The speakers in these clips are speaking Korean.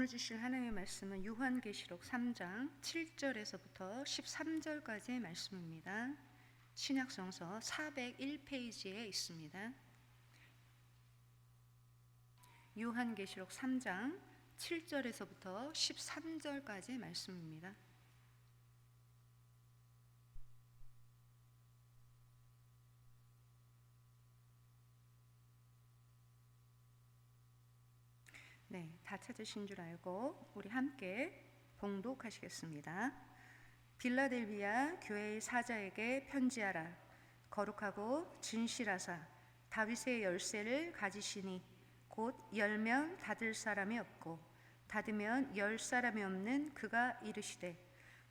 오늘 주실 하나님의 말씀은 요한계시록 3장 7절에서부터 13절까지의 말씀입니다. 신약성서 401페이지에 있습니다. 요한계시록 3장 7절에서부터 13절까지의 말씀입니다. 네, 다 찾으신 줄 알고 우리 함께 봉독하시겠습니다. 빌라델비아 교회의 사자에게 편지하라. 거룩하고 진실하사 다윗의 열쇠를 가지시니 곧 열면 닫을 사람이 없고 닫으면 열 사람이 없는 그가 이르시되,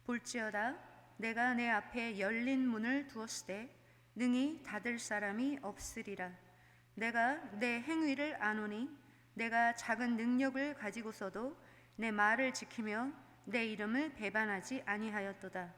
볼지어다 내가 내 앞에 열린 문을 두었으되 능히 닫을 사람이 없으리라. 내가 내 행위를 아노니 내가 작은 능력을 가지고서도 내 말을 지키며 내 이름을 배반하지 아니하였도다.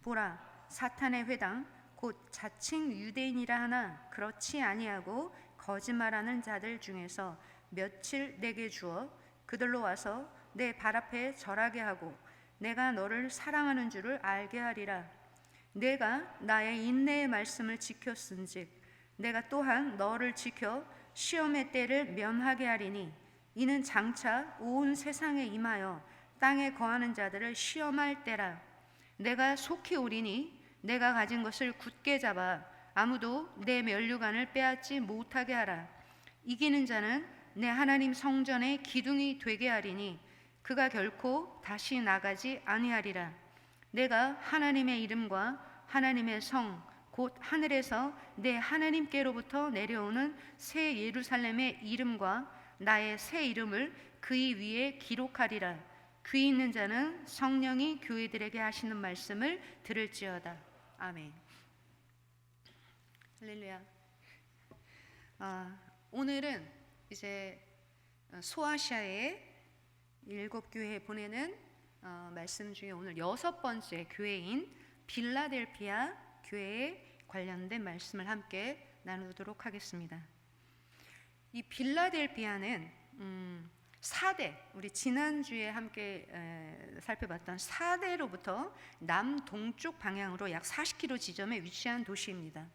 보라, 사탄의 회당 곧 자칭 유대인이라 하나 그렇지 아니하고 거짓말하는 자들 중에서 며칠 내게 주어 그들로 와서 내 발 앞에 절하게 하고 내가 너를 사랑하는 줄을 알게 하리라. 내가 나의 인내의 말씀을 지켰은즉 내가 또한 너를 지켜 시험의 때를 면하게 하리니 이는 장차 온 세상에 임하여 땅에 거하는 자들을 시험할 때라. 내가 속히 오리니 내가 가진 것을 굳게 잡아 아무도 내 면류관을 빼앗지 못하게 하라. 이기는 자는 내 하나님 성전의 기둥이 되게 하리니 그가 결코 다시 나가지 아니하리라. 내가 하나님의 이름과 하나님의 성 곧 하늘에서 내 하나님께로부터 내려오는 새 예루살렘의 이름과 나의 새 이름을 그의 위에 기록하리라. 귀 있는 자는 성령이 교회들에게 하시는 말씀을 들을지어다. 아멘. 할렐루야. 오늘은 이제 소아시아의 7교회에 보내는 말씀 중에 오늘 6번째 교회인 빌라델피아 교회에 관련된 말씀을 함께 나누도록 하겠습니다. 이 빌라델피아는 4대, 우리 지난주에 함께 살펴봤던 4대로부터 남동쪽 방향으로 약 40km 지점에 위치한 도시입니다.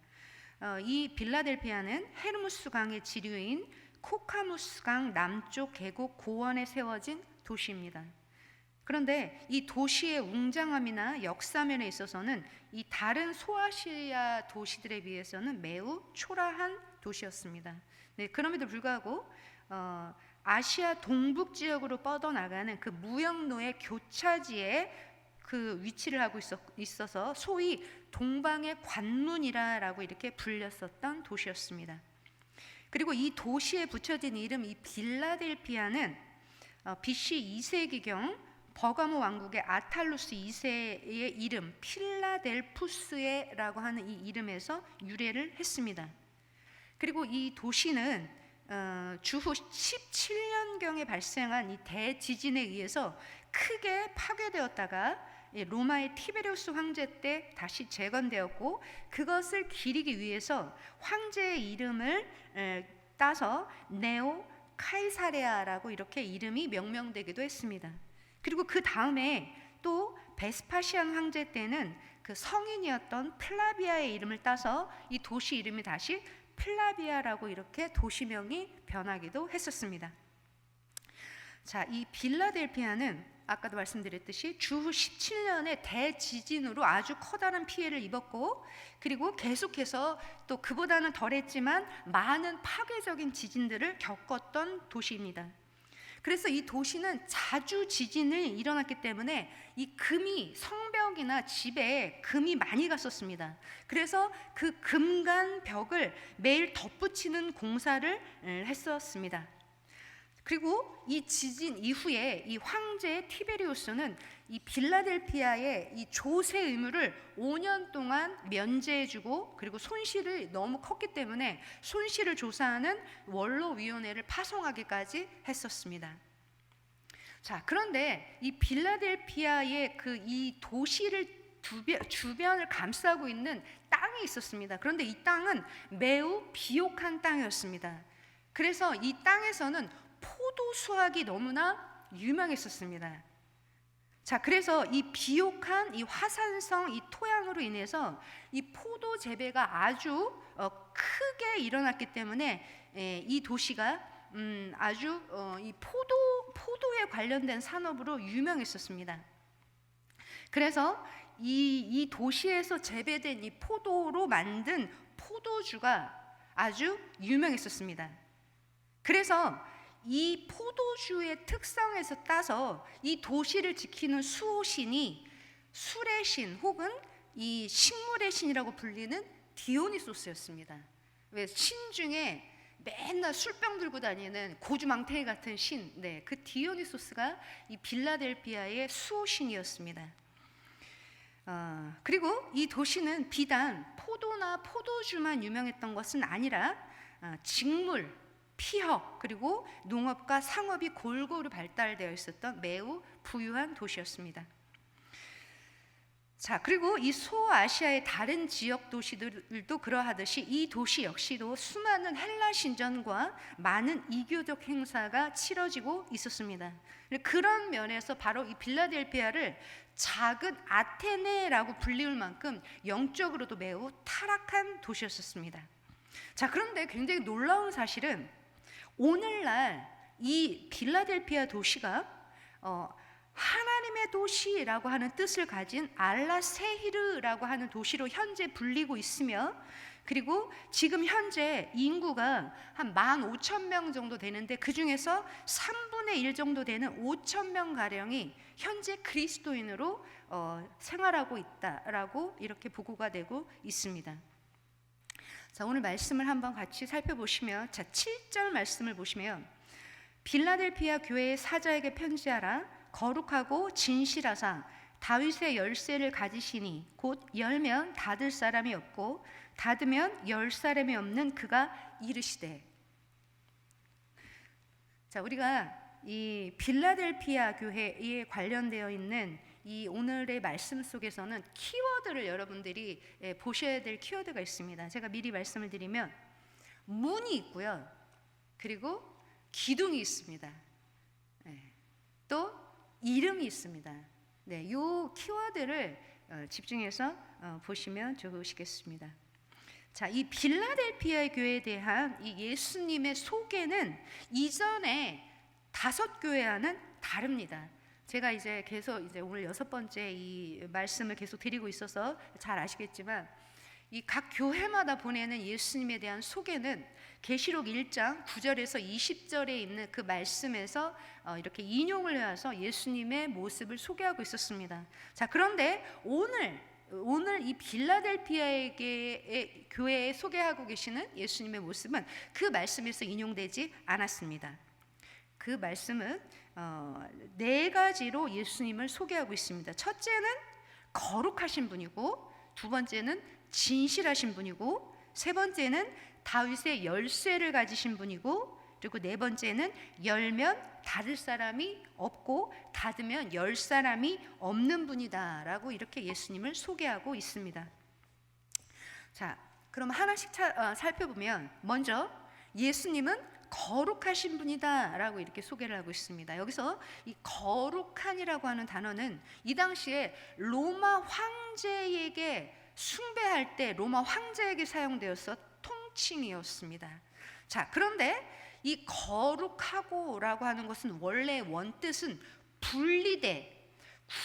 이 빌라델피아는 헤르무스 강의 지류인 코카무스 강 남쪽 계곡 고원에 세워진 도시입니다. 그런데 이 도시의 웅장함이나 역사면에 있어서는 이 다른 소아시아 도시들에 비해서는 매우 초라한 도시였습니다. 네, 그럼에도 불구하고 아시아 동북 지역으로 뻗어나가는 그 무역로의 교차지에 그 위치를 하고 있어서 소위 동방의 관문이라고 이렇게 불렸었던 도시였습니다. 그리고 이 도시에 붙여진 이름 이 빌라델피아는 BC 2세기경 버가모 왕국의 아탈루스 2세의 이름 필라델푸스에라고 하는 이 이름에서 유래를 했습니다. 그리고 이 도시는 주후 17년경에 발생한 이 대지진에 의해서 크게 파괴되었다가 로마의 티베리우스 황제 때 다시 재건되었고, 그것을 기리기 위해서 황제의 이름을 따서 네오 카이사레아라고 이렇게 이름이 명명되기도 했습니다. 그리고 그 다음에 또 베스파시안 황제 때는 그 성인이었던 플라비아의 이름을 따서 이 도시 이름이 다시 플라비아라고 이렇게 도시명이 변하기도 했었습니다. 자, 이 빌라델피아는 아까도 말씀드렸듯이 주후 17년의 대지진으로 아주 커다란 피해를 입었고, 그리고 계속해서 또 그보다는 덜했지만 많은 파괴적인 지진들을 겪었던 도시입니다. 그래서 이 도시는 자주 지진이 일어났기 때문에 이 금이 성벽이나 집에 금이 많이 갔었습니다. 그래서 그 금간 벽을 매일 덧붙이는 공사를 했었습니다. 그리고 이 지진 이후에 이 황제 티베리우스는 이 빌라델피아의 이 조세 의무를 5년 동안 면제해주고, 그리고 손실이 너무 컸기 때문에 손실을 조사하는 원로위원회를 파송하기까지 했었습니다. 자, 그런데 이 빌라델피아의 그 이 도시를 주변을 감싸고 있는 땅이 있었습니다. 그런데 이 땅은 매우 비옥한 땅이었습니다. 그래서 이 땅에서는 포도 수확이 너무나 유명했었습니다. 자, 그래서 이 비옥한 이 화산성 이 토양으로 인해서 이 포도 재배가 아주 크게 일어났기 때문에 이 도시가 아주 이 포도에 관련된 산업으로 유명했었습니다. 그래서 이 도시에서 재배된 이 포도로 만든 포도주가 아주 유명했었습니다. 그래서 이 포도주의 특성에서 따서 이 도시를 지키는 수호신이 술의 신 혹은 이 식물의 신이라고 불리는 디오니소스였습니다. 왜 신 중에 맨날 술병 들고 다니는 고주망태기 같은 신, 그 디오니소스가 이 빌라델피아의 수호신이었습니다. 그리고 이 도시는 비단 포도나 포도주만 유명했던 것은 아니라 직물, 피혁, 그리고 농업과 상업이 골고루 발달되어 있었던 매우 부유한 도시였습니다. 자, 그리고 이 소아시아의 다른 지역 도시들도 그러하듯이 이 도시 역시도 수많은 헬라 신전과 많은 이교적 행사가 치러지고 있었습니다. 그런 면에서 바로 이 빌라델피아를 작은 아테네라고 불리울 만큼 영적으로도 매우 타락한 도시였었습니다. 자, 그런데 굉장히 놀라운 사실은 오늘날 이 빌라델피아 도시가 하나님의 도시라고 하는 뜻을 가진 알라세히르라고 하는 도시로 현재 불리고 있으며, 그리고 지금 현재 인구가 한 15,000명 정도 되는데 그 중에서 3분의 1 정도 되는 5,000명 가량이 현재 그리스도인으로 생활하고 있다라고 이렇게 보고가 되고 있습니다. 자, 오늘 말씀을 한번 같이 살펴보시면, 자, 7절 말씀을 보시면 빌라델피아 교회의 사자에게 편지하라. 거룩하고 진실하사 다윗의 열쇠를 가지시니 곧 열면 닫을 사람이 없고 닫으면 열 사람이 없는 그가 이르시되. 자, 우리가 이 빌라델피아 교회에 관련되어 있는 이 오늘의 말씀 속에서는 키워드를 여러분들이 보셔야 될 키워드가 있습니다. 제가 미리 말씀을 드리면 문이 있고요, 그리고 기둥이 있습니다. 또 이름이 있습니다. 이 키워드를 집중해서 보시면 좋으시겠습니다. 자, 이 빌라델피아 교회에 대한 이 예수님의 소개는 이전에 5교회와는 다릅니다. 제가 이제 계속 오늘 6번째 이 말씀을 계속 드리고 있어서 잘 아시겠지만, 이 각 교회마다 보내는 예수님에 대한 소개는 계시록 1장 9절에서 20절에 있는 그 말씀에서 이렇게 인용을 해와서 예수님의 모습을 소개하고 있었습니다. 자, 그런데 오늘 이 빌라델피아의 교회에 소개하고 계시는 예수님의 모습은 그 말씀에서 인용되지 않았습니다. 그 말씀은 4가지로 예수님을 소개하고 있습니다. 첫째는 거룩하신 분이고, 두 번째는 진실하신 분이고, 세 번째는 다윗의 열쇠를 가지신 분이고, 그리고 네 번째는 열면 닫을 사람이 없고 닫으면 열 사람이 없는 분이다라고 이렇게 예수님을 소개하고 있습니다. 자, 그럼 하나씩 살펴보면, 먼저 예수님은 거룩하신 분이다라고 이렇게 소개를 하고 있습니다. 여기서 이 거룩한이라고 하는 단어는 이 당시에 로마 황제에게 숭배할 때 로마 황제에게 사용되어서 통칭이었습니다. 자, 그런데 이 거룩하고라고 하는 것은 원래 원뜻은 분리돼,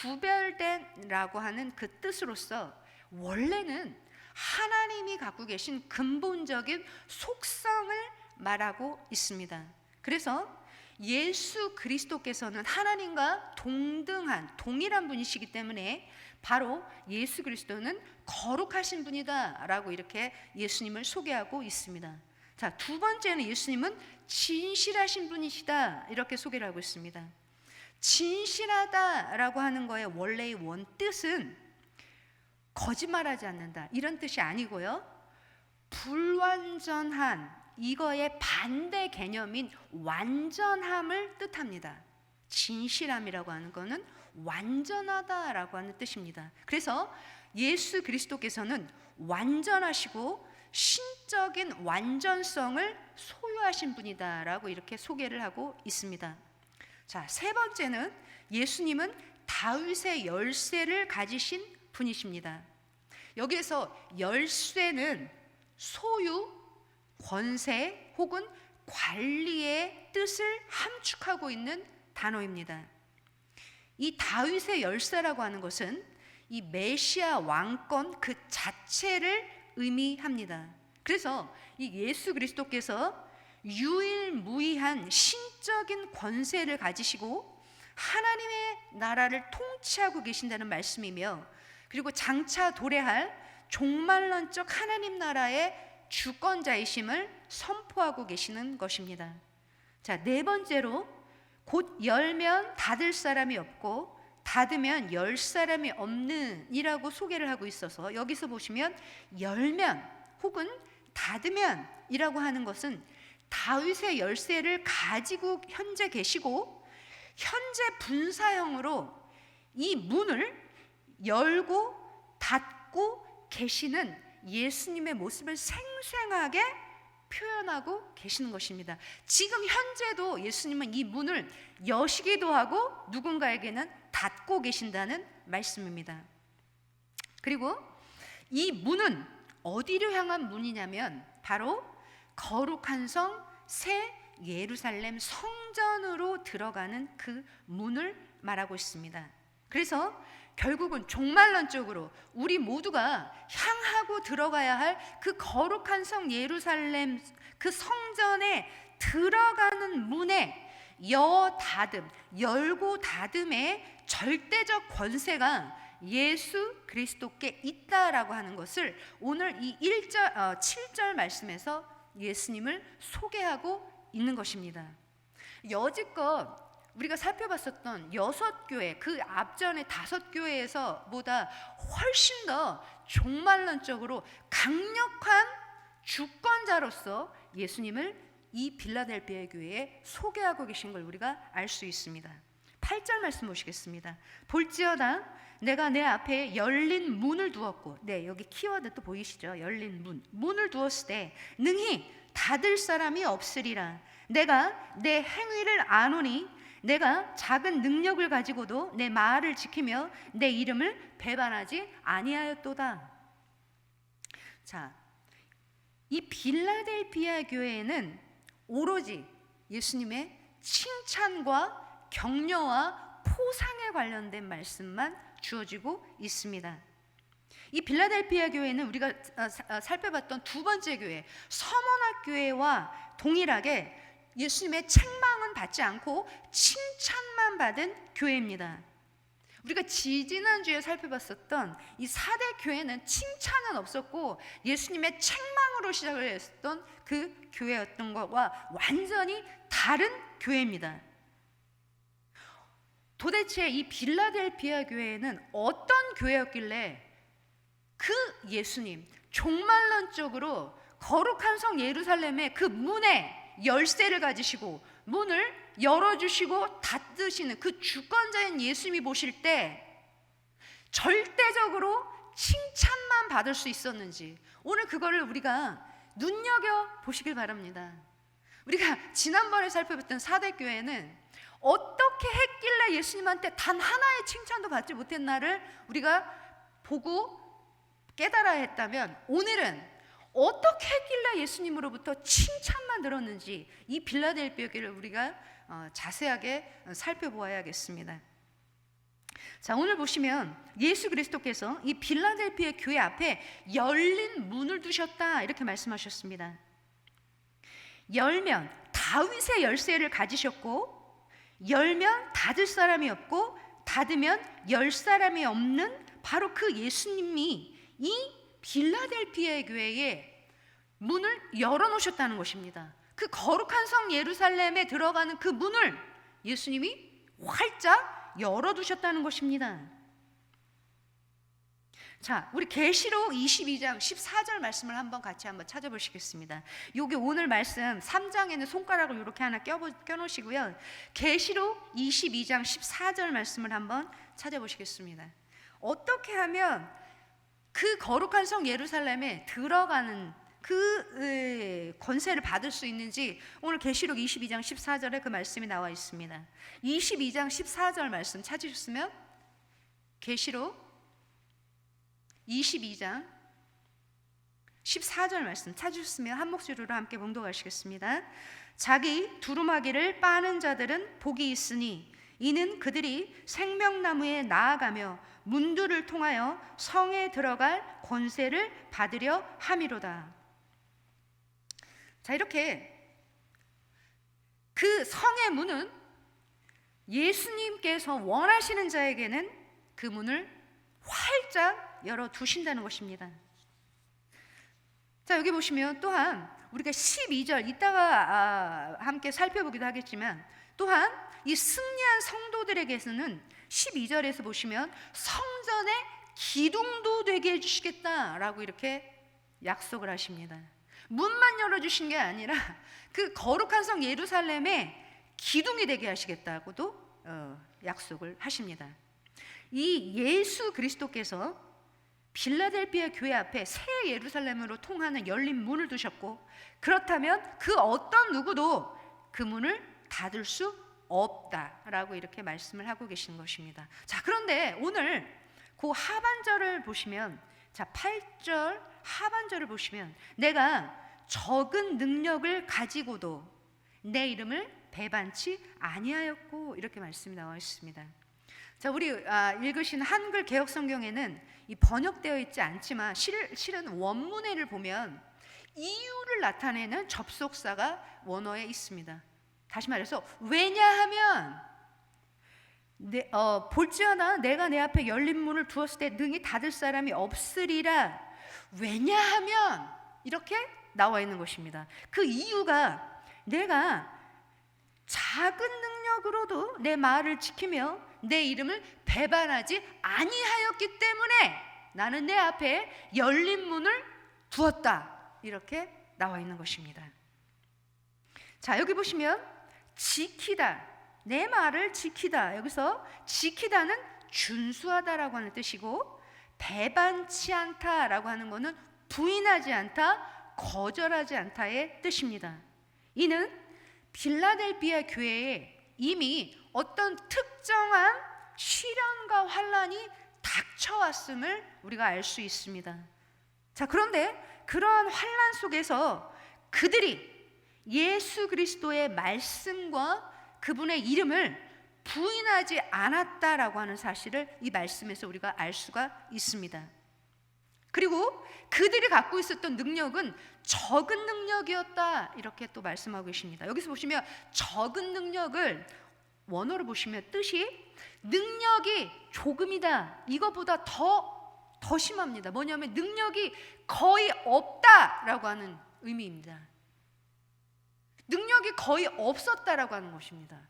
구별된라고 하는 그 뜻으로서 원래는 하나님이 갖고 계신 근본적인 속성을 말하고 있습니다. 그래서 예수 그리스도께서는 하나님과 동일한 분이시기 때문에 바로 예수 그리스도는 거룩하신 분이다 라고 이렇게 예수님을 소개하고 있습니다. 자, 두 번째는 예수님은 진실하신 분이시다 이렇게 소개를 하고 있습니다. 진실하다라고 하는 거의 원래의 원뜻은 거짓말하지 않는다 이런 뜻이 아니고요, 불완전한 이거의 반대 개념인 완전함을 뜻합니다. 진실함이라고 하는 것은 완전하다라고 하는 뜻입니다. 그래서 예수 그리스도께서는 완전하시고 신적인 완전성을 소유하신 분이다라고 이렇게 소개를 하고 있습니다. 자, 세 번째는 예수님은 다윗의 열쇠를 가지신 분이십니다. 여기에서 열쇠는 소유, 권세 혹은 관리의 뜻을 함축하고 있는 단어입니다. 이 다윗의 열쇠라고 하는 것은 이 메시아 왕권 그 자체를 의미합니다. 그래서 이 예수 그리스도께서 유일무이한 신적인 권세를 가지시고 하나님의 나라를 통치하고 계신다는 말씀이며, 그리고 장차 도래할 종말론적 하나님 나라의 주권자이심을 선포하고 계시는 것입니다. 자, 네 번째로 곧 열면 닫을 사람이 없고 닫으면 열 사람이 없는 이라고 소개를 하고 있어서, 여기서 보시면 열면 혹은 닫으면 이라고 하는 것은 다윗의 열쇠를 가지고 현재 계시고 현재 분사형으로 이 문을 열고 닫고 계시는 예수님의 모습을 생생하게 표현하고 계시는 것입니다. 지금 현재도 예수님은 이 문을 여시기도 하고 누군가에게는 닫고 계신다는 말씀입니다. 그리고 이 문은 어디로 향한 문이냐면 바로 거룩한 성 새 예루살렘 성전으로 들어가는 그 문을 말하고 있습니다. 그래서 결국은 종말론적으로 우리 모두가 향하고 들어가야 할 그 거룩한 성 예루살렘 그 성전에 들어가는 문에 닫음, 열고 닫음의 절대적 권세가 예수 그리스도께 있다라고 하는 것을 오늘 이 7절 말씀에서 예수님을 소개하고 있는 것입니다. 여지껏 우리가 살펴봤었던 6교회, 그 앞전에 5교회에서 보다 훨씬 더 종말론적으로 강력한 주권자로서 예수님을 이 빌라델비아 교회에 소개하고 계신 걸 우리가 알 수 있습니다. 8절 말씀 보시겠습니다. 볼지어다 내가 내 앞에 열린 문을 두었고, 네, 여기 키워드 또 보이시죠? 열린 문을 두었을 때 능히 닫을 사람이 없으리라. 내가 내 행위를 아노니 내가 작은 능력을 가지고도 내 말을 지키며 내 이름을 배반하지 아니하였도다. 자, 이 빌라델비아 교회에는 오로지 예수님의 칭찬과 격려와 포상에 관련된 말씀만 주어지고 있습니다. 이 빌라델비아 교회는 우리가 살펴봤던 두 번째 교회 서머나 교회와 동일하게 예수님의 책망은 받지 않고 칭찬만 받은 교회입니다. 우리가 지지난주에 살펴봤었던 이 4대 교회는 칭찬은 없었고 예수님의 책망으로 시작을 했던 그 교회였던 것과 완전히 다른 교회입니다. 도대체 이 빌라델비아 교회는 어떤 교회였길래 그 예수님, 종말론적으로 거룩한 성 예루살렘의 그 문에 열쇠를 가지시고 문을 열어주시고 닫으시는 그 주권자인 예수님이 보실 때 절대적으로 칭찬만 받을 수 있었는지, 오늘 그거를 우리가 눈여겨보시길 바랍니다. 우리가 지난번에 살펴봤던 4대 교회는 어떻게 했길래 예수님한테 단 하나의 칭찬도 받지 못했나를 우리가 보고 깨달아야 했다면, 오늘은 어떻게 했길래 예수님으로부터 칭찬만 들었는지 이 빌라델비아 교회를 우리가 자세하게 살펴보아야겠습니다. 자, 오늘 보시면 예수 그리스도께서 이 빌라델비아 교회 앞에 열린 문을 두셨다 이렇게 말씀하셨습니다. 열면 다윗의 열쇠를 가지셨고 열면 닫을 사람이 없고 닫으면 열 사람이 없는 바로 그 예수님이 이 빌라델비아 교회의 문을 열어놓으셨다는 것입니다. 그 거룩한 성 예루살렘에 들어가는 그 문을 예수님이 활짝 열어두셨다는 것입니다. 자, 우리 계시록 22장 14절 말씀을 한번 같이 한번 찾아보시겠습니다. 여기 오늘 말씀 3장에는 손가락을 이렇게 하나 껴놓으시고요. 계시록 22장 14절 말씀을 한번 찾아보시겠습니다. 어떻게 하면 그 거룩한 성 예루살렘에 들어가는 권세를 받을 수 있는지 오늘 계시록 22장 14절에 그 말씀이 나와 있습니다. 22장 14절 말씀 찾으셨으면 계시록 22장 14절 말씀 찾으셨으면 한 목소리로 함께 봉독하시겠습니다. 자기 두루마기를 빠는 자들은 복이 있으니 이는 그들이 생명나무에 나아가며 문들을 통하여 성에 들어갈 권세를 받으려 함이로다. 자, 이렇게 그 성의 문은 예수님께서 원하시는 자에게는 그 문을 활짝 열어두신다는 것입니다. 자, 여기 보시면 또한 우리가 12절 이따가 함께 살펴보기도 하겠지만 또한 이 승리한 성도들에게서는 12절에서 보시면 성전의 기둥도 되게 해주시겠다라고 이렇게 약속을 하십니다. 문만 열어주신 게 아니라 그 거룩한 성 예루살렘의 기둥이 되게 하시겠다고도 약속을 하십니다. 이 예수 그리스도께서 빌라델비아 교회 앞에 새 예루살렘으로 통하는 열린 문을 두셨고, 그렇다면 그 어떤 누구도 그 문을 닫을 수 없다라고 이렇게 말씀을 하고 계신 것입니다. 자, 그런데 오늘 그 하반절을 보시면, 자 8절 하반절을 보시면 내가 적은 능력을 가지고도 내 이름을 배반치 아니하였고 이렇게 말씀이 나와 있습니다. 자, 우리 읽으신 한글 개역 성경에는 이 번역되어 있지 않지만 실은 원문에를 보면 이유를 나타내는 접속사가 원어에 있습니다. 다시 말해서 왜냐하면 볼지어다 내가 내 앞에 열린 문을 두었을 때 능히 닫을 사람이 없으리라. 왜냐하면 이렇게 나와 있는 것입니다. 그 이유가 내가 작은 능력으로도 내 말을 지키며 내 이름을 배반하지 아니하였기 때문에 나는 내 앞에 열린 문을 두었다. 이렇게 나와 있는 것입니다. 자, 여기 보시면 지키다, 내 말을 지키다. 여기서 지키다는 준수하다라고 하는 뜻이고, 배반치 않다라고 하는 것은 부인하지 않다, 거절하지 않다의 뜻입니다. 이는 빌라델비아 교회에 이미 어떤 특정한 시련과 환란이 닥쳐왔음을 우리가 알 수 있습니다. 자, 그런데 그러한 환란 속에서 그들이 예수 그리스도의 말씀과 그분의 이름을 부인하지 않았다라고 하는 사실을 이 말씀에서 우리가 알 수가 있습니다. 그리고 그들이 갖고 있었던 능력은 적은 능력이었다 이렇게 또 말씀하고 계십니다. 여기서 보시면 적은 능력을 원어로 보시면 뜻이 능력이 조금이다, 이것보다 더 심합니다. 뭐냐면 능력이 거의 없다라고 하는 의미입니다. 능력이 거의 없었다라고 하는 것입니다.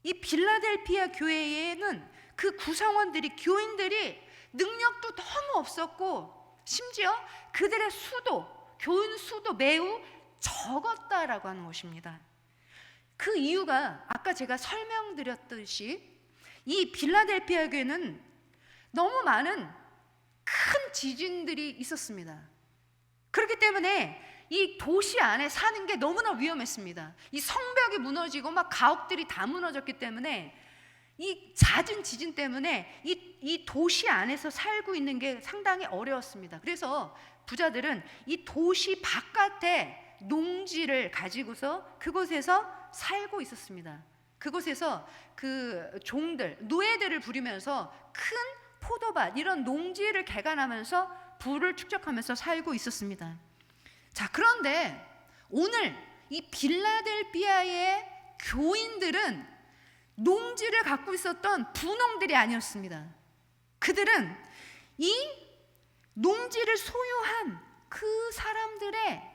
이 빌라델피아 교회에는 그 구성원들이, 교인들이 능력도 너무 없었고 심지어 그들의 수도, 교인 수도 매우 적었다라고 하는 것입니다. 그 이유가 아까 제가 설명드렸듯이 이 빌라델피아 교회는 너무 많은 큰 지진들이 있었습니다. 그렇기 때문에 이 도시 안에 사는 게 너무나 위험했습니다. 이 성벽이 무너지고 막 가옥들이 다 무너졌기 때문에 이 잦은 지진 때문에 이 도시 안에서 살고 있는 게 상당히 어려웠습니다. 그래서 부자들은 이 도시 바깥에 농지를 가지고서 그곳에서 살고 있었습니다. 그곳에서 그 종들, 노예들을 부리면서 큰 포도밭, 이런 농지를 개간하면서 부를 축적하면서 살고 있었습니다. 자, 그런데 오늘 이 빌라델비아의 교인들은 농지를 갖고 있었던 부농들이 아니었습니다. 그들은 이 농지를 소유한 그 사람들의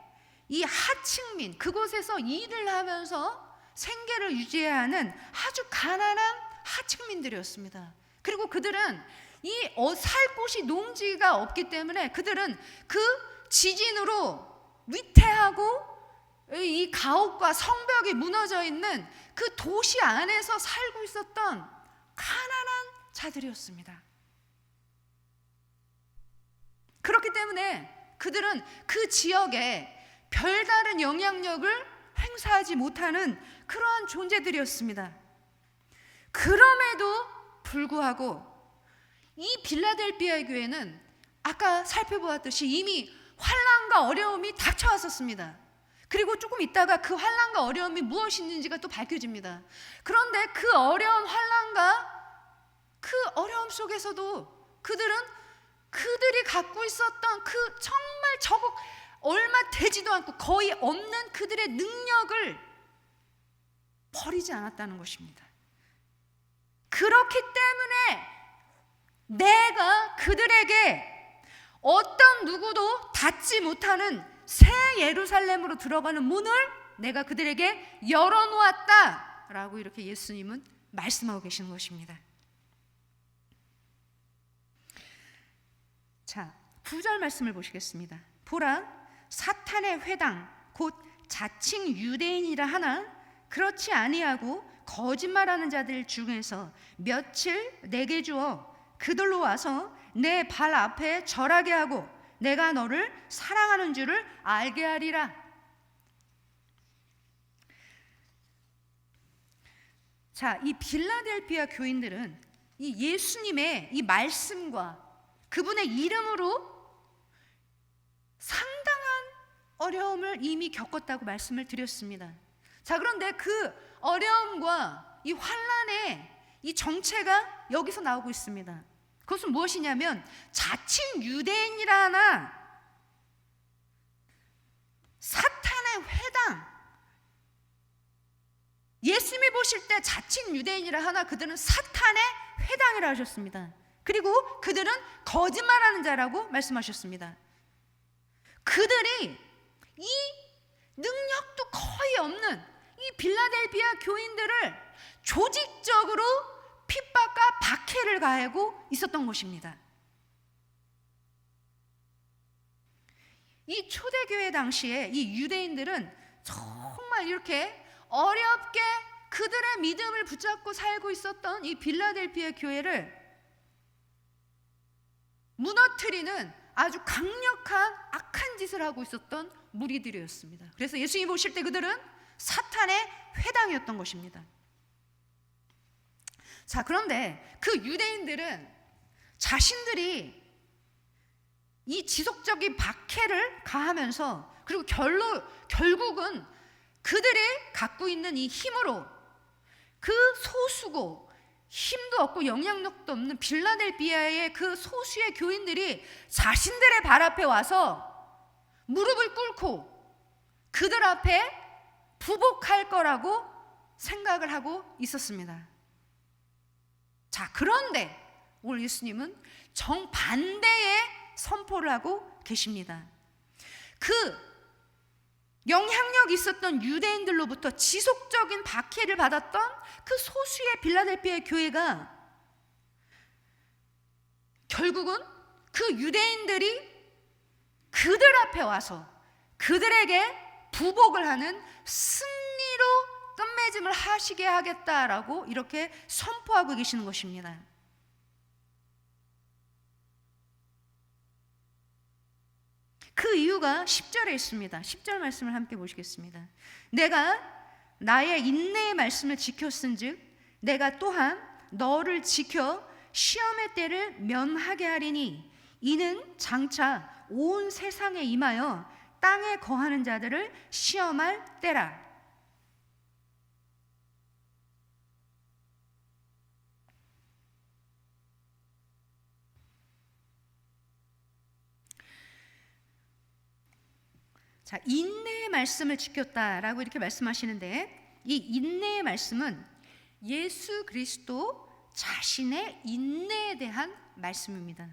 이 하층민, 그곳에서 일을 하면서 생계를 유지해야 하는 아주 가난한 하층민들이었습니다. 그리고 그들은 살 곳이 농지가 없기 때문에 그들은 그 지진으로 위태하고 이 가옥과 성벽이 무너져 있는 그 도시 안에서 살고 있었던 가난한 자들이었습니다. 그렇기 때문에 그들은 그 지역에 별다른 영향력을 행사하지 못하는 그러한 존재들이었습니다. 그럼에도 불구하고 이 빌라델비아 교회는 아까 살펴보았듯이 이미 환난과 어려움이 닥쳐왔었습니다. 그리고 조금 있다가 그 환난과 어려움이 무엇인지가 또 밝혀집니다. 그런데 그 어려운 환난과 그 어려움 속에서도 그들이 갖고 있었던 그 정말 저거 얼마 되지도 않고 거의 없는 그들의 능력을 버리지 않았다는 것입니다. 그렇기 때문에 내가 그들에게 어떤 누구도 닫지 못하는 새 예루살렘으로 들어가는 문을 내가 그들에게 열어놓았다라고 이렇게 예수님은 말씀하고 계시는 것입니다. 자, 9절 말씀을 보시겠습니다. 보라, 사탄의 회당 곧 자칭 유대인이라 하나 그렇지 아니하고 거짓말하는 자들 중에서 며칠 내게 주어 그들로 와서 내 발 앞에 절하게 하고 내가 너를 사랑하는 줄을 알게 하리라. 자, 이 빌라델비아 교인들은 이 예수님의 이 말씀과 그분의 이름으로 상당한 어려움을 이미 겪었다고 말씀을 드렸습니다. 자, 그런데 그 어려움과 이 환난의 이 정체가 여기서 나오고 있습니다. 그것은 무엇이냐면 자칭 유대인이라 하나 사탄의 회당. 예수님이 보실 때 자칭 유대인이라 하나 그들은 사탄의 회당이라 하셨습니다. 그리고 그들은 거짓말하는 자라고 말씀하셨습니다. 그들이 이 능력도 거의 없는 이 빌라델비아 교인들을 조직적으로 핍박과 박해를 가하고 있었던 것입니다. 이 초대교회 당시에 이 유대인들은 정말 이렇게 어렵게 그들의 믿음을 붙잡고 살고 있었던 이 빌라델비아 교회를 무너뜨리는 아주 강력한 악한 짓을 하고 있었던 무리들이었습니다. 그래서 예수님이 보실 때 그들은 사탄의 회당이었던 것입니다. 자, 그런데 그 유대인들은 자신들이 이 지속적인 박해를 가하면서 그리고 결국은 그들이 갖고 있는 이 힘으로 그 소수고 힘도 없고 영향력도 없는 빌라델비아의 그 소수의 교인들이 자신들의 발 앞에 와서 무릎을 꿇고 그들 앞에 부복할 거라고 생각을 하고 있었습니다. 자, 그런데 오늘 예수님은 정반대의 선포를 하고 계십니다. 그 영향력 있었던 유대인들로부터 지속적인 박해를 받았던 그 소수의 빌라델비아 교회가 결국은 그 유대인들이 그들 앞에 와서 그들에게 부복을 하는 승리로 끝맺음을 하시게 하겠다라고 이렇게 선포하고 계시는 것입니다. 그 이유가 10절에 있습니다. 10절 말씀을 함께 보시겠습니다. 내가 나의 인내의 말씀을 지켰은즉 내가 또한 너를 지켜 시험의 때를 면하게 하리니 이는 장차 온 세상에 임하여 땅에 거하는 자들을 시험할 때라. 자, 인내의 말씀을 지켰다라고 이렇게 말씀하시는데 이 인내의 말씀은 예수 그리스도 자신의 인내에 대한 말씀입니다.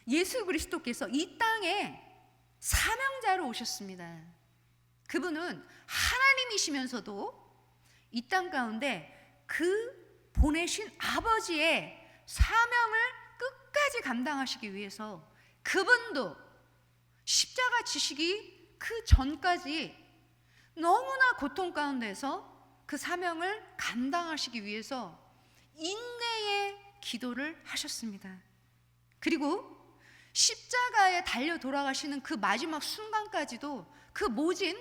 예수 그리스도께서 이 땅에 사명자로 오셨습니다. 그분은 하나님이시면서도 이 땅 가운데 그 보내신 아버지의 사명을 끝까지 감당하시기 위해서 그분도 십자가 지시기 그 전까지 너무나 고통 가운데서 그 사명을 감당하시기 위해서 인내의 기도를 하셨습니다. 그리고 십자가에 달려 돌아가시는 그 마지막 순간까지도 그 모진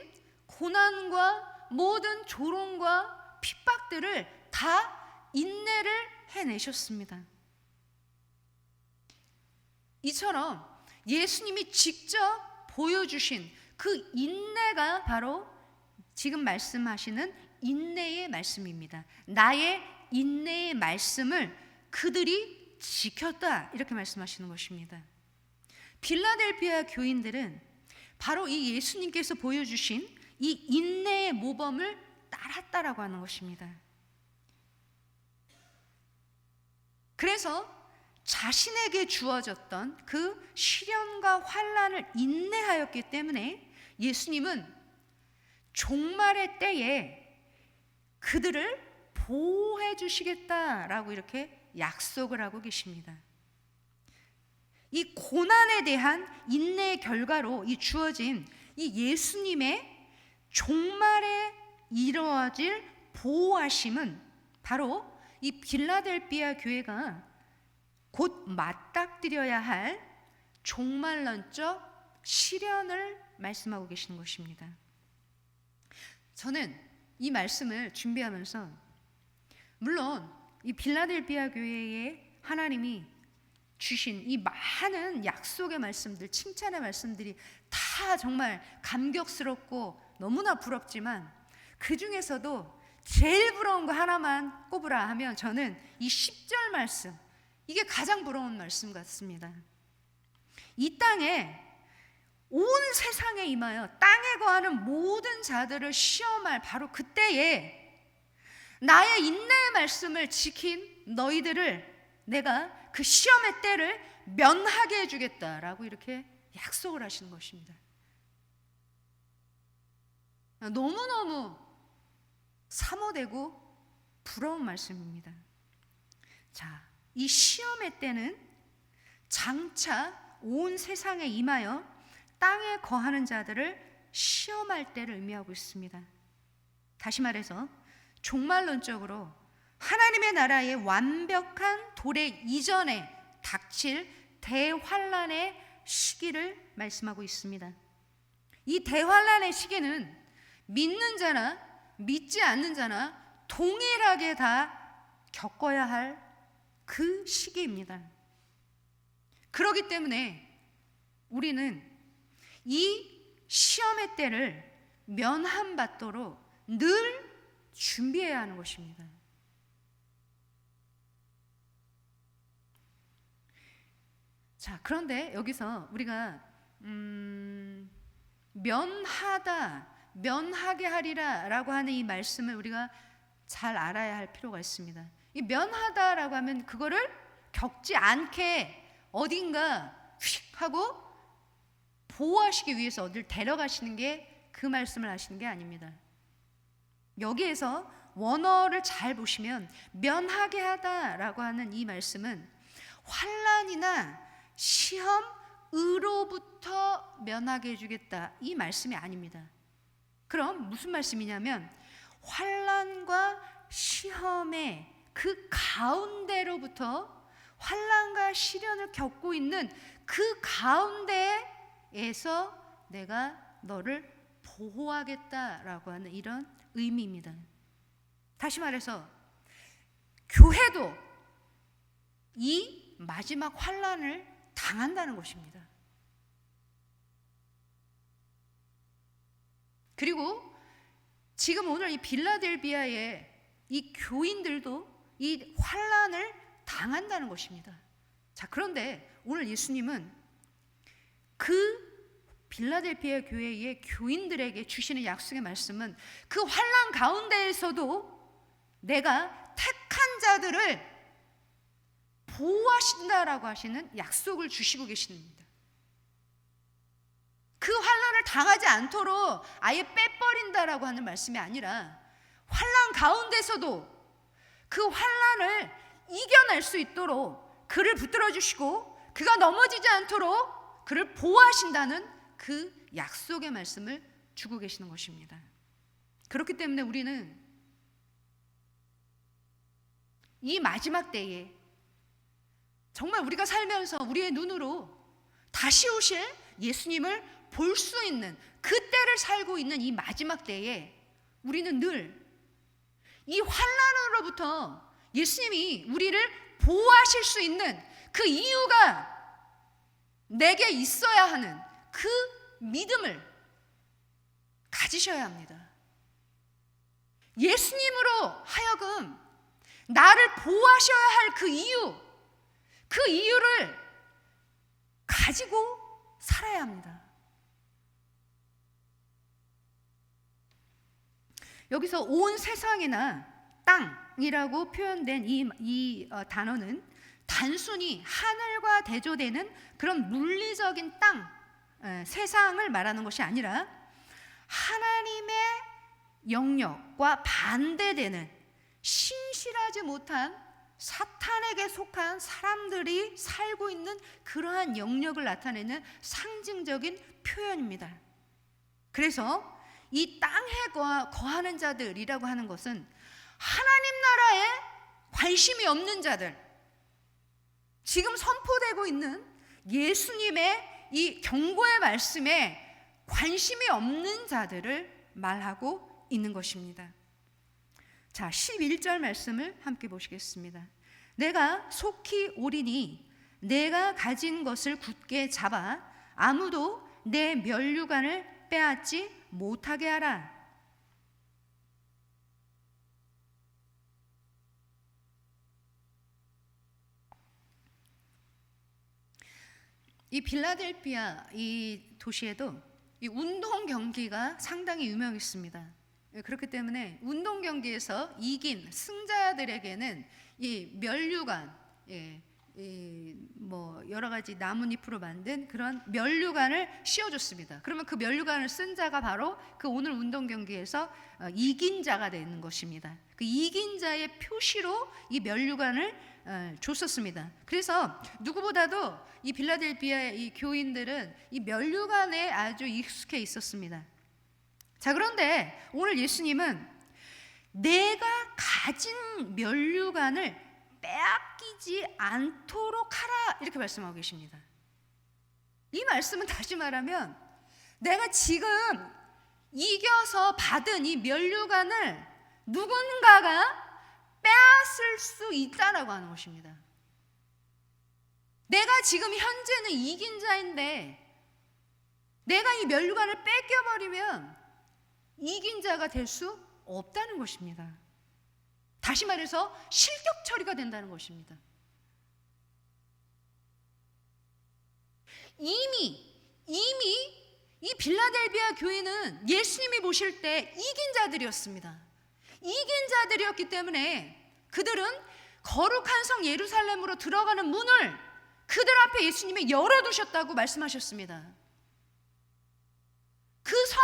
고난과 모든 조롱과 핍박들을 다 인내를 해내셨습니다. 이처럼 예수님이 직접 보여주신 그 인내가 바로 지금 말씀하시는 인내의 말씀입니다. 나의 인내의 말씀을 그들이 지켰다, 이렇게 말씀하시는 것입니다. 빌라델비아 교인들은 바로 이 예수님께서 보여주신 이 인내의 모범을 따랐다라고 하는 것입니다. 그래서 자신에게 주어졌던 그 시련과 환난을 인내하였기 때문에 예수님은 종말의 때에 그들을 보호해 주시겠다라고 이렇게 약속을 하고 계십니다. 이 고난에 대한 인내의 결과로 이 주어진 이 예수님의 종말에 이루어질 보호하심은 바로 이 빌라델비아 교회가 곧 맞닥뜨려야 할 종말론적 시련을 말씀하고 계시는 것입니다. 저는 이 말씀을 준비하면서 물론 이 빌라델비아 교회에 하나님이 주신 이 많은 약속의 말씀들, 칭찬의 말씀들이 다 정말 감격스럽고 너무나 부럽지만 그 중에서도 제일 부러운 거 하나만 꼽으라 하면 저는 이 10절 말씀, 이게 가장 부러운 말씀 같습니다. 이 땅에 온 세상에 임하여 땅에 거하는 모든 자들을 시험할 바로 그때에 나의 인내의 말씀을 지킨 너희들을 내가 그 시험의 때를 면하게 해주겠다라고 이렇게 약속을 하시는 것입니다. 너무너무 사모되고 부러운 말씀입니다. 자, 이 시험의 때는 장차 온 세상에 임하여 땅에 거하는 자들을 시험할 때를 의미하고 있습니다. 다시 말해서 종말론적으로 하나님의 나라의 완벽한 도래 이전에 닥칠 대환란의 시기를 말씀하고 있습니다. 이 대환란의 시기는 믿는 자나 믿지 않는 자나 동일하게 다 겪어야 할 그 시기입니다. 그렇기 때문에 우리는 이 시험의 때를 면함받도록 늘 준비해야 하는 것입니다. 자, 그런데 여기서 우리가 면하게 하리라 라고 하는 이 말씀을 우리가 잘 알아야 할 필요가 있습니다. 이 면하다라고 하면 그거를 겪지 않게 어딘가 휙 하고 보호하시기 위해서 어딜 데려가시는 게 그 말씀을 하시는 게 아닙니다. 여기에서 원어를 잘 보시면 면하게 하다라고 하는 이 말씀은 환난이나 시험으로부터 면하게 해주겠다, 이 말씀이 아닙니다. 그럼 무슨 말씀이냐면 환난과 시험의 그 가운데로부터 환난과 시련을 겪고 있는 그 가운데에서 내가 너를 보호하겠다라고 하는 이런 의미입니다. 다시 말해서 교회도 이 마지막 환난을 당한다는 것입니다. 그리고 지금 오늘 이 빌라델비아의 이 교인들도 이 환난을 당한다는 것입니다. 자, 그런데 오늘 예수님은 그 빌라델비아 교회의 교인들에게 주시는 약속의 말씀은 그 환난 가운데에서도 내가 택한 자들을 보호하신다라고 하시는 약속을 주시고 계십니다. 그 환난을 당하지 않도록 아예 빼버린다라고 하는 말씀이 아니라 환난 가운데서도 그 환난을 이겨낼 수 있도록 그를 붙들어 주시고 그가 넘어지지 않도록 그를 보호하신다는 그 약속의 말씀을 주고 계시는 것입니다. 그렇기 때문에 우리는 이 마지막 때에 정말 우리가 살면서 우리의 눈으로 다시 오실 예수님을 볼 수 있는 그 때를 살고 있는 이 마지막 때에 우리는 늘 이 환난으로부터 예수님이 우리를 보호하실 수 있는 그 이유가 내게 있어야 하는 그 믿음을 가지셔야 합니다. 예수님으로 하여금 나를 보호하셔야 할 그 이유를 가지고 살아야 합니다. 여기서 온 세상이나 땅이라고 표현된 이 단어는 단순히 하늘과 대조되는 그런 물리적인 땅, 세상을 말하는 것이 아니라 하나님의 영역과 반대되는 신실하지 못한 사탄에게 속한 사람들이 살고 있는 그러한 영역을 나타내는 상징적인 표현입니다. 그래서 이 땅에 거하는 자들이라고 하는 것은 하나님 나라에 관심이 없는 자들, 지금 선포되고 있는 예수님의 이 경고의 말씀에 관심이 없는 자들을 말하고 있는 것입니다. 자, 11절 말씀을 함께 보시겠습니다. 내가 속히 오리니 내가 가진 것을 굳게 잡아 아무도 내 면류관을 빼앗지 못하게 하라. 이 빌라델피아 이 도시에도 이 운동 경기가 상당히 유명했습니다. 그렇기 때문에 운동 경기에서 이긴 승자들에게는 이 면류관, 뭐 여러 가지 나뭇잎으로 만든 그런 면류관을 씌워줬습니다. 그러면 그 면류관을 쓴 자가 바로 그 오늘 운동 경기에서 이긴 자가 되는 것입니다. 그 이긴 자의 표시로 이 면류관을 줬었습니다. 그래서 누구보다도 이 빌라델피아의 이 교인들은 이 면류관에 아주 익숙해 있었습니다. 자, 그런데 오늘 예수님은 내가 가진 면류관을 빼앗기지 않도록 하라 이렇게 말씀하고 계십니다. 이 말씀은 다시 말하면 내가 지금 이겨서 받은 이 면류관을 누군가가 빼앗을 수 있다라고 하는 것입니다. 내가 지금 현재는 이긴 자인데 내가 이 면류관을 뺏겨버리면 이긴 자가 될 수 없다는 것입니다. 다시 말해서 실격 처리가 된다는 것입니다. 이미 이 빌라델비아 교회는 예수님이 보실 때 이긴 자들이었습니다. 이긴 자들이었기 때문에 그들은 거룩한 성 예루살렘으로 들어가는 문을 그들 앞에 예수님이 열어두셨다고 말씀하셨습니다. 그 성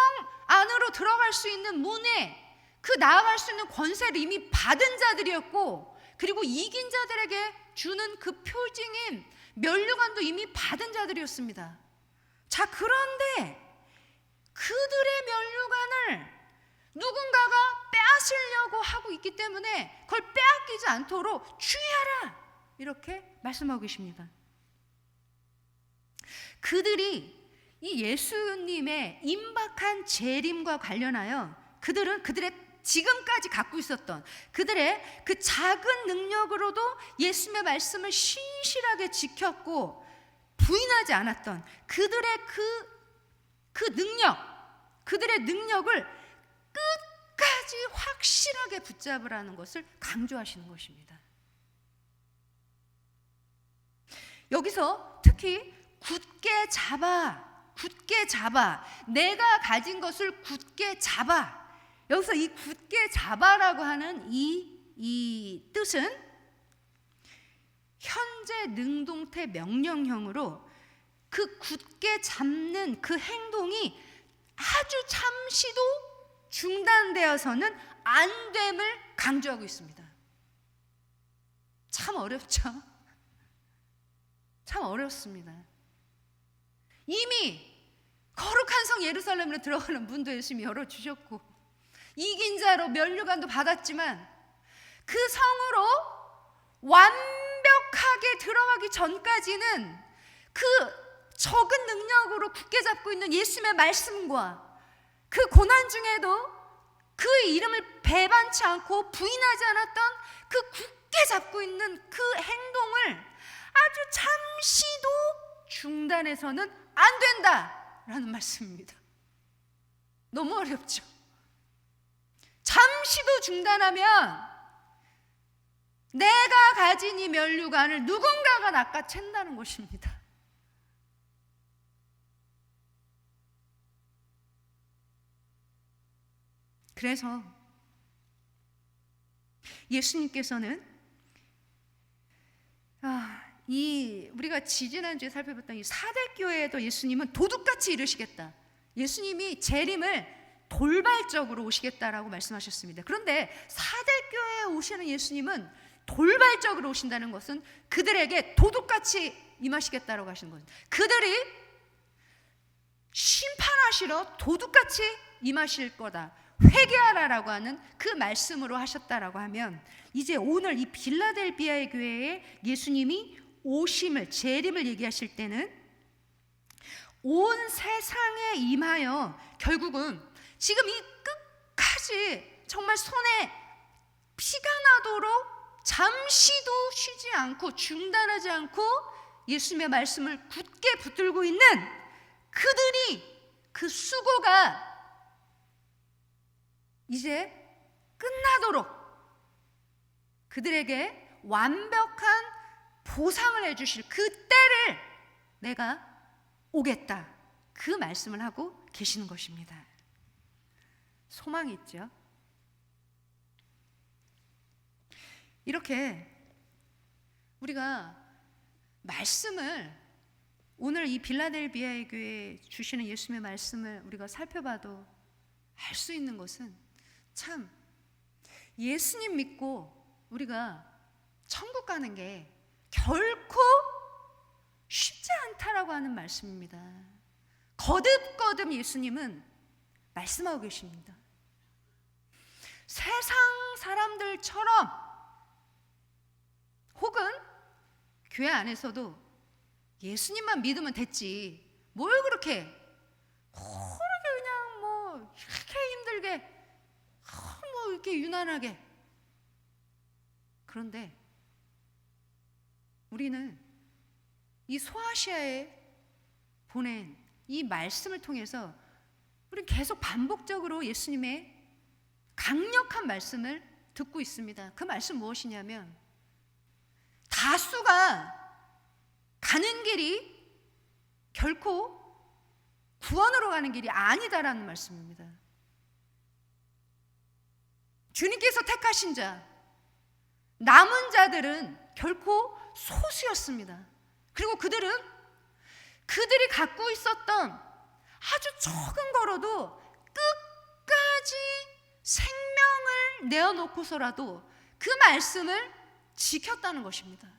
안으로 들어갈 수 있는 문에 그 나아갈 수 있는 권세를 이미 받은 자들이었고, 그리고 이긴 자들에게 주는 그 표징인 면류관도 이미 받은 자들이었습니다. 자, 그런데 그들의 면류관을 누군가가 빼앗으려고 하고 있기 때문에 그걸 빼앗기지 않도록 주의하라 이렇게 말씀하고 계십니다. 그들이 이 예수님의 임박한 재림과 관련하여 그들의 지금까지 갖고 있었던 그들의 그 작은 능력으로도 예수님의 말씀을 신실하게 지켰고 부인하지 않았던 그들의 그들의 능력을 끝까지 확실하게 붙잡으라는 것을 강조하시는 것입니다. 여기서 특히 굳게 잡아, 내가 가진 것을 굳게 잡아. 여기서 이 굳게 잡아라고 하는 이 뜻은 현재 능동태 명령형으로 그 굳게 잡는 그 행동이 아주 잠시도 중단되어서는 안 됨을 강조하고 있습니다. 참 어렵죠? 참 어렵습니다. 이미 거룩한 성 예루살렘으로 들어가는 문도 예수님이 열어주셨고 이긴 자로 면류관도 받았지만 그 성으로 완벽하게 들어가기 전까지는 그 적은 능력으로 굳게 잡고 있는 예수님의 말씀과 그 고난 중에도 그 이름을 배반치 않고 부인하지 않았던 그 굳게 잡고 있는 그 행동을 아주 잠시도 중단해서는 안 된다라는 말씀입니다. 너무 어렵죠? 잠시도 중단하면 내가 가진 이 면류관을 누군가가 낚아챈다는 것입니다. 그래서 예수님께서는 우리가 지지난주에 살펴봤던 이 사대교회에도 예수님은 도둑같이 이르시겠다. 예수님이 재림을 돌발적으로 오시겠다라고 말씀하셨습니다. 그런데 사대교회에 오시는 예수님은 돌발적으로 오신다는 것은 그들에게 도둑같이 임하시겠다라고 하시는 거죠. 그들이 심판하시러 도둑같이 임하실 거다, 회개하라라고 하는 그 말씀으로 하셨다라고 하면, 이제 오늘 이 빌라델비아의 교회에 예수님이 오심을, 재림을 얘기하실 때는 온 세상에 임하여 결국은 지금 이 끝까지 정말 손에 피가 나도록 잠시도 쉬지 않고 중단하지 않고 예수님의 말씀을 굳게 붙들고 있는 그들이, 그 수고가 이제 끝나도록 그들에게 완벽한 보상을 해주실 그 때를 내가 오겠다, 그 말씀을 하고 계시는 것입니다. 소망이 있죠. 이렇게 우리가 말씀을, 오늘 이 빌라델비아의 교회에 주시는 예수님의 말씀을 우리가 살펴봐도 알 수 있는 것은, 참 예수님 믿고 우리가 천국 가는 게 결코 쉽지 않다라고 하는 말씀입니다. 거듭거듭 예수님은 말씀하고 계십니다. 세상 사람들처럼, 혹은 교회 안에서도 예수님만 믿으면 됐지, 뭘 그렇게 그냥 뭐 이렇게 힘들게, 뭐 이렇게 유난하게. 그런데 우리는 이 소아시아에 보낸 이 말씀을 통해서 우리 계속 반복적으로 예수님의 강력한 말씀을 듣고 있습니다. 그 말씀 무엇이냐면, 다수가 가는 길이 결코 구원으로 가는 길이 아니다라는 말씀입니다. 주님께서 택하신 자, 남은 자들은 결코 소수였습니다. 그리고 그들이 갖고 있었던 아주 적은 거로도 끝까지 생명을 내어놓고서라도 그 말씀을 지켰다는 것입니다.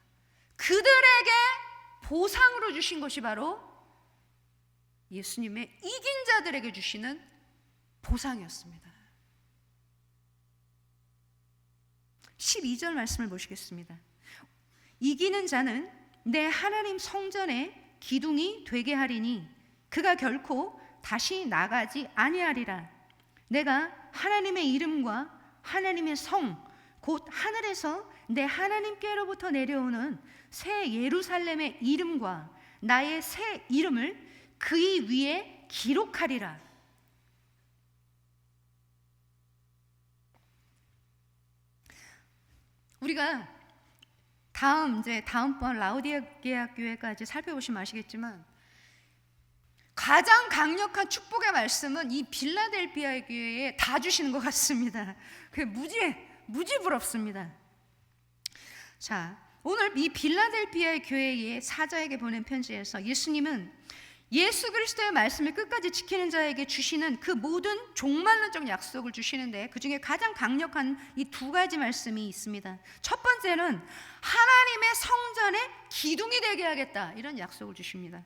그들에게 보상으로 주신 것이 바로 예수님의 이긴 자들에게 주시는 보상이었습니다. 12절 말씀을 보시겠습니다. 이기는 자는 내 하나님 성전에 기둥이 되게 하리니 그가 결코 다시 나가지 아니하리라. 내가 하나님의 이름과 하나님의 성 곧 하늘에서 내 하나님께로부터 내려오는 새 예루살렘의 이름과 나의 새 이름을 그의 위에 기록하리라. 우리가 다음번 라오디게아 교회까지 살펴보시면 아시겠지만, 가장 강력한 축복의 말씀은 이 빌라델비아의 교회에 다 주시는 것 같습니다. 그게 무지 부럽습니다. 자, 오늘 이 빌라델비아의 교회의 사자에게 보낸 편지에서 예수님은 예수 그리스도의 말씀을 끝까지 지키는 자에게 주시는 그 모든 종말론적 약속을 주시는데, 그 중에 가장 강력한 이 두 가지 말씀이 있습니다. 첫 번째는 하나님의 성전에 기둥이 되게 하겠다, 이런 약속을 주십니다.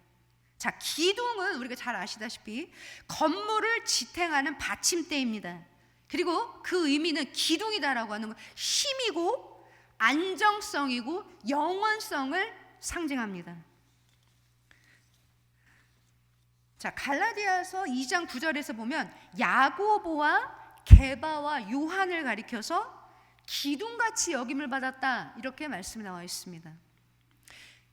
자, 기둥은 우리가 잘 아시다시피 건물을 지탱하는 받침대입니다. 그리고 그 의미는 기둥이다라고 하는 건 힘이고 안정성이고 영원성을 상징합니다. 자, 갈라디아서 2장 9절에서 보면 야고보와 게바와 요한을 가리켜서 기둥같이 여김을 받았다, 이렇게 말씀이 나와 있습니다.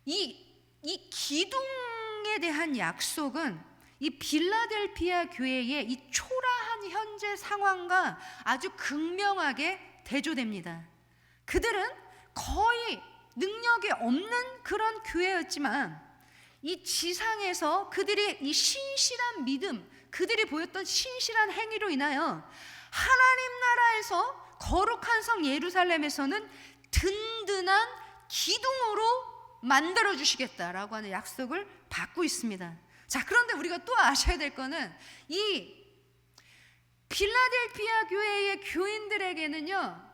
이 기둥에 대한 약속은 이 빌라델피아 교회의 이 초라한 현재 상황과 아주 극명하게 대조됩니다. 그들은 거의 능력이 없는 그런 교회였지만 이 지상에서 그들이 이 신실한 믿음, 그들이 보였던 신실한 행위로 인하여 하나님 나라에서 거룩한 성 예루살렘에서는 든든한 기둥으로 만들어 주시겠다라고 하는 약속을 받고 있습니다. 자, 그런데 우리가 또 아셔야 될 거는 이 빌라델피아 교회의 교인들에게는요,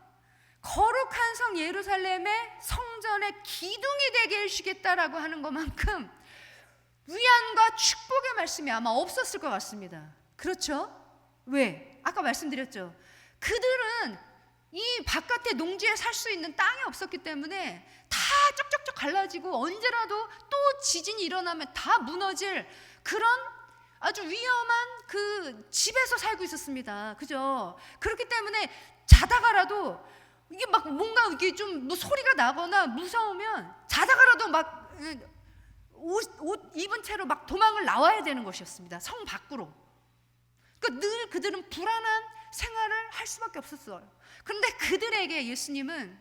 거룩한 성 예루살렘의 성전의 기둥이 되게 해주시겠다라고 하는 것만큼 위안과 축복의 말씀이 아마 없었을 것 같습니다. 그렇죠? 왜? 아까 말씀드렸죠. 그들은 이 바깥의 농지에 살 수 있는 땅이 없었기 때문에 다 쪽쪽쪽 갈라지고 언제라도 또 지진이 일어나면 다 무너질 그런 아주 위험한 그 집에서 살고 있었습니다. 그죠? 그렇기 때문에 자다가라도 이게 막 뭔가 이게 좀 뭐 소리가 나거나 무서우면 자다가라도 막 옷 입은 채로 막 도망을 나와야 되는 것이었습니다. 성 밖으로. 그러니까 늘 그들은 불안한 생활을 할 수밖에 없었어요. 그런데 그들에게 예수님은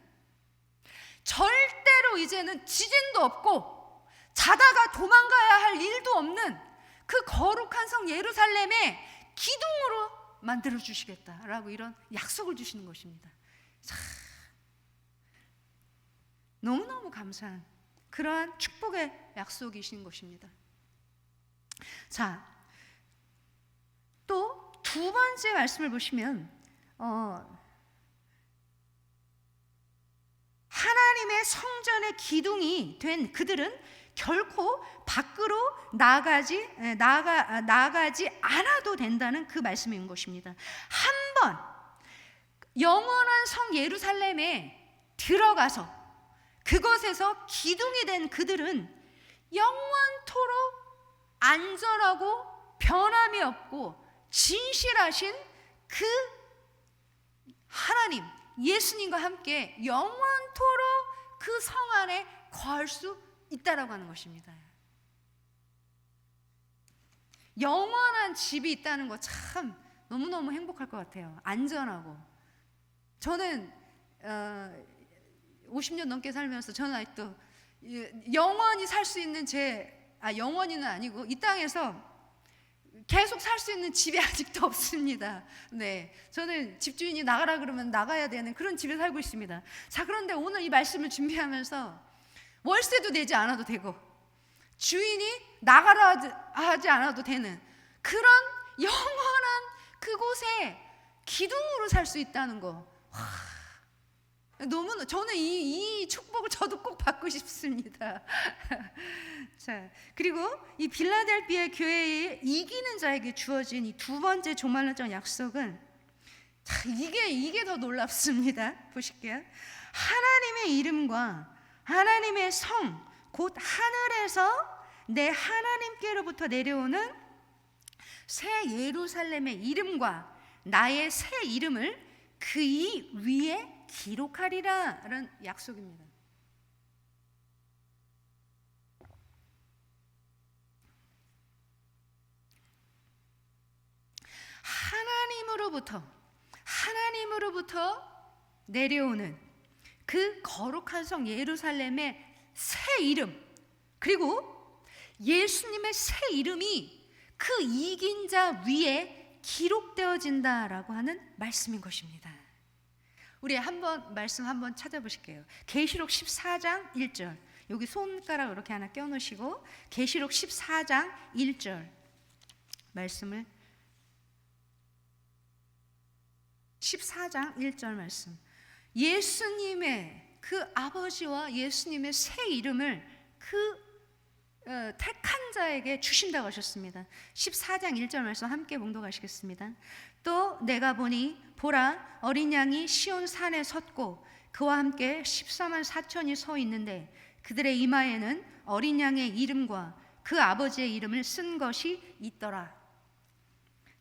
절대로 이제는 지진도 없고 자다가 도망가야 할 일도 없는 그 거룩한 성 예루살렘의 기둥으로 만들어 주시겠다라고 이런 약속을 주시는 것입니다. 참, 너무너무 감사한 그러한 축복의 약속이신 것입니다. 자, 또 두 번째 말씀을 보시면 하나님의 성전의 기둥이 된 그들은 결코 밖으로 나가지 않아도 된다는 그 말씀인 것입니다. 한번 영원한 성 예루살렘에 들어가서 그곳에서 기둥이 된 그들은 영원토록 안전하고 변함이 없고 진실하신 그 하나님 예수님과 함께 영원토록 그 성 안에 거할 수 있다라고 하는 것입니다. 영원한 집이 있다는 거 참 너무너무 행복할 것 같아요. 안전하고. 저는 50년 넘게 살면서 저는 아직도 영원히 살 수 있는 영원히는 아니고 이 땅에서 계속 살 수 있는 집이 아직도 없습니다. 네, 저는 집주인이 나가라 그러면 나가야 되는 그런 집에 살고 있습니다. 자, 그런데 오늘 이 말씀을 준비하면서 월세도 내지 않아도 되고 주인이 나가라 하지 않아도 되는 그런 영원한 그곳에 기둥으로 살 수 있다는 거, 너무 저는 이 축복을 저도 꼭 받고 싶습니다. 자, 그리고 이 빌라델피아 교회의 이기는 자에게 주어진 이 두 번째 종말론적 약속은 이게 더 놀랍습니다. 보실게요. 하나님의 이름과 하나님의 성, 곧 하늘에서 내 하나님께로부터 내려오는 새 예루살렘의 이름과 나의 새 이름을 그의 위에 기록하리라라는 약속입니다. 하나님으로부터 내려오는 그 거룩한 성 예루살렘의 새 이름, 그리고 예수님의 새 이름이 그 이긴 자 위에 기록되어진다라고 하는 말씀인 것입니다. 우리 말씀 한번 찾아보실게요. 계시록 14장 1절. 여기 손가락 이렇게 하나 껴놓으시고 계시록 14장 1절 말씀을 14장 1절 말씀. 예수님의 그 아버지와 예수님의 새 이름을 그 택한 자에게 주신다고 하셨습니다. 14장 1절 말씀 함께 봉독하시겠습니다. 또 내가 보니 보라 어린 양이 시온 산에 섰고 그와 함께 14만 4천이 서 있는데 그들의 이마에는 어린 양의 이름과 그 아버지의 이름을 쓴 것이 있더라.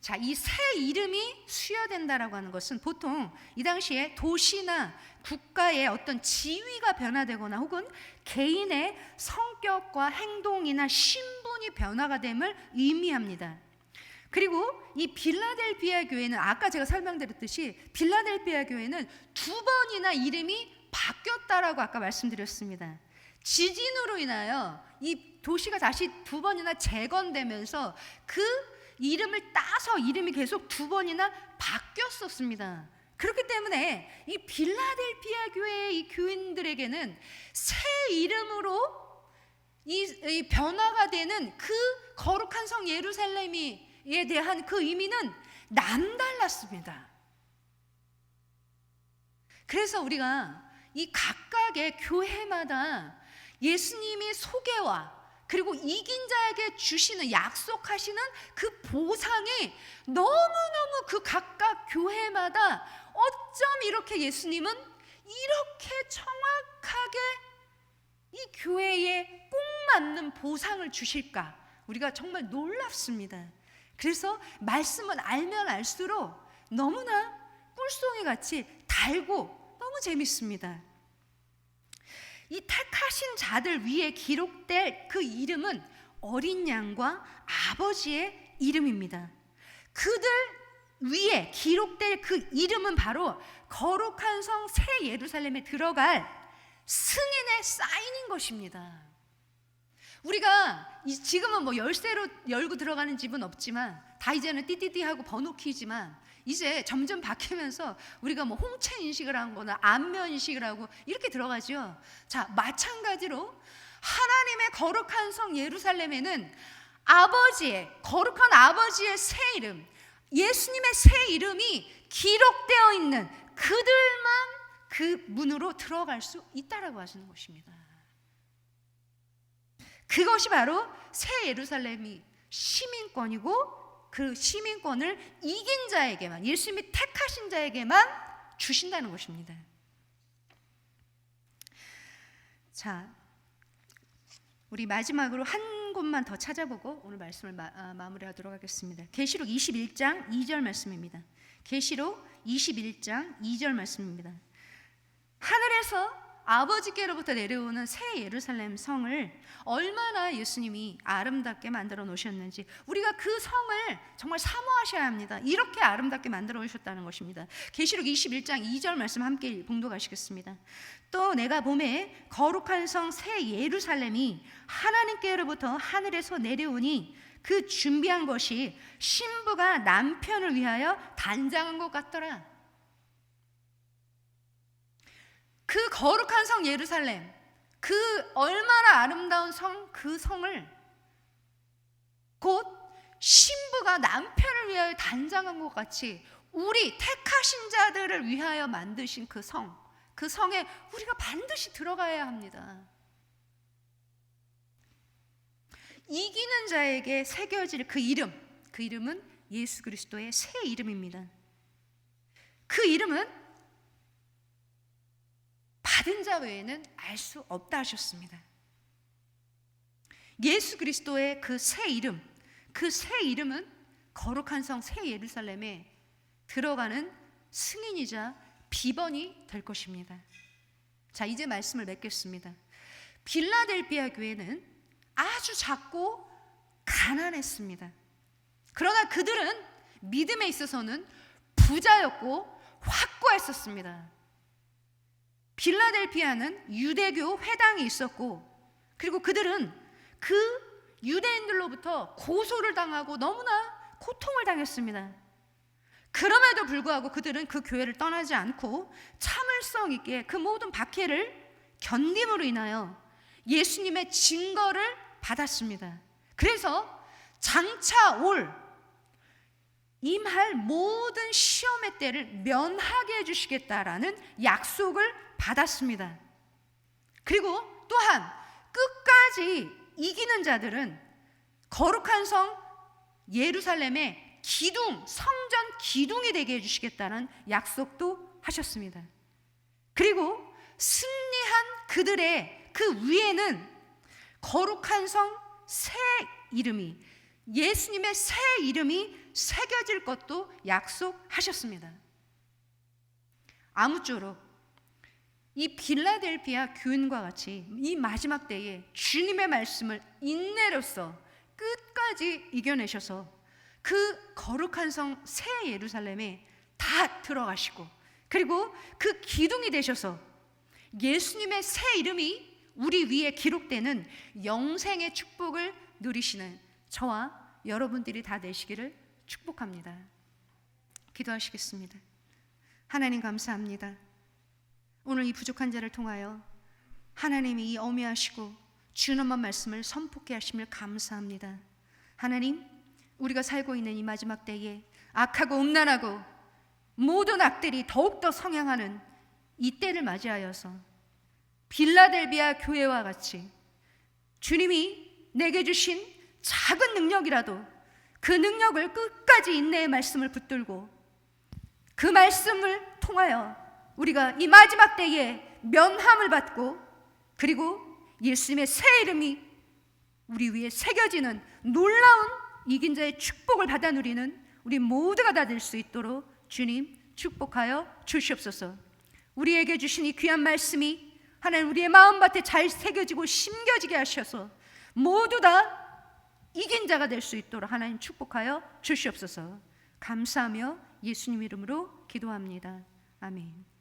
자, 이 새 이름이 수여된다라고 하는 것은 보통 이 당시에 도시나 국가의 어떤 지위가 변화되거나 혹은 개인의 성격과 행동이나 신분이 변화가 됨을 의미합니다. 그리고 이 빌라델비아 교회는 아까 제가 설명드렸듯이 빌라델비아 교회는 2번이나 이름이 바뀌었다라고 아까 말씀드렸습니다. 지진으로 인하여 이 도시가 다시 2번이나 재건되면서 그 이름을 따서 이름이 계속 2번이나 바뀌었었습니다. 그렇기 때문에 이 빌라델비아 교회의 이 교인들에게는 새 이름으로 이 변화가 되는 그 거룩한 성 예루살렘에 대한 그 의미는 남달랐습니다. 그래서 우리가 이 각각의 교회마다 예수님이 소개와 그리고 이긴 자에게 주시는 약속하시는 그 보상이 너무너무 그 각각 교회마다 어쩜 이렇게 예수님은 이렇게 정확하게 이 교회에 꼭 맞는 보상을 주실까? 우리가 정말 놀랍습니다. 그래서 말씀은 알면 알수록 너무나 꿀송이 같이 달고 너무 재밌습니다. 이 택하신 자들 위에 기록될 그 이름은 어린 양과 아버지의 이름입니다. 그들 위에 기록될 그 이름은 바로 거룩한 성 새 예루살렘에 들어갈 승인의 사인인 것입니다. 우리가 지금은 뭐 열쇠로 열고 들어가는 집은 없지만 다 이제는 띠띠띠하고 번호키지만 이제 점점 바뀌면서 우리가 뭐 홍채 인식을 하거나 안면 인식을 하고 이렇게 들어가죠. 자, 마찬가지로 하나님의 거룩한 성 예루살렘에는 거룩한 아버지의 새 이름, 예수님의 새 이름이 기록되어 있는 그들만 그 문으로 들어갈 수 있다라고 하시는 것입니다. 그것이 바로 새 예루살렘이 시민권이고 그 시민권을 이긴 자에게만, 예수님이 택하신 자에게만 주신다는 것입니다. 자, 우리 마지막으로 한 곳만 더 찾아보고 오늘 말씀을 마무리하도록 하겠습니다. 계시록 21장 2절 말씀입니다. 계시록 21장 2절 말씀입니다. 하늘에서 아버지께로부터 내려오는 새 예루살렘 성을 얼마나 예수님이 아름답게 만들어 놓으셨는지 우리가 그 성을 정말 사모하셔야 합니다. 이렇게 아름답게 만들어 놓으셨다는 것입니다. 계시록 21장 2절 말씀 함께 봉독하시겠습니다. 또 내가 보매 거룩한 성 새 예루살렘이 하나님께로부터 하늘에서 내려오니 그 준비한 것이 신부가 남편을 위하여 단장한 것 같더라. 그 거룩한 성 예루살렘, 그 얼마나 아름다운 성, 그 성을 곧 신부가 남편을 위하여 단장한 것 같이 우리 택하신 자들을 위하여 만드신 그 성, 그 성에 우리가 반드시 들어가야 합니다. 이기는 자에게 새겨질 그 이름은 예수 그리스도의 새 이름입니다. 그 이름은 받은 자 외에는 알 수 없다 하셨습니다. 예수 그리스도의 그 새 이름, 그 새 이름은 거룩한 성 새 예루살렘에 들어가는 승인이자 비번이 될 것입니다. 자, 이제 말씀을 맺겠습니다. 빌라델비아 교회는 아주 작고 가난했습니다. 그러나 그들은 믿음에 있어서는 부자였고 확고했었습니다. 빌라델비아는 유대교 회당이 있었고 그리고 그들은 그 유대인들로부터 고소를 당하고 너무나 고통을 당했습니다. 그럼에도 불구하고 그들은 그 교회를 떠나지 않고 참을성 있게 그 모든 박해를 견딤으로 인하여 예수님의 증거를 받았습니다. 그래서 장차 임할 모든 시험의 때를 면하게 해주시겠다라는 약속을 받았습니다. 그리고 또한 끝까지 이기는 자들은 거룩한 성 예루살렘의 성전 기둥이 되게 해주시겠다는 약속도 하셨습니다. 그리고 승리한 그들의 그 위에는 거룩한 성 새 이름이, 예수님의 새 이름이 새겨질 것도 약속하셨습니다. 아무쪼록 이 빌라델피아 교인과 같이 이 마지막 때에 주님의 말씀을 인내로써 끝까지 이겨내셔서 그 거룩한 성 새 예루살렘에 다 들어가시고, 그리고 그 기둥이 되셔서 예수님의 새 이름이 우리 위에 기록되는 영생의 축복을 누리시는 저와 여러분들이 다 되시기를 축복합니다. 기도하시겠습니다. 하나님 감사합니다. 오늘 이 부족한 자를 통하여 하나님이 이 어미하시고 준엄한 말씀을 선포케 하심을 감사합니다. 하나님, 우리가 살고 있는 이 마지막 때에 악하고 음란하고 모든 악들이 더욱더 성행하는 이 때를 맞이하여서 빌라델비아 교회와 같이 주님이 내게 주신 작은 능력이라도 그 능력을 끝까지 인내의 말씀을 붙들고 그 말씀을 통하여 우리가 이 마지막 때에 면함을 받고, 그리고 예수님의 새 이름이 우리 위에 새겨지는 놀라운 이긴 자의 축복을 받아 누리는 우리 모두가 다 될 수 있도록 주님 축복하여 주시옵소서. 우리에게 주신 이 귀한 말씀이 하나님 우리의 마음밭에 잘 새겨지고 심겨지게 하셔서 모두 다 이긴 자가 될 수 있도록 하나님 축복하여 주시옵소서. 감사하며 예수님 이름으로 기도합니다. 아멘.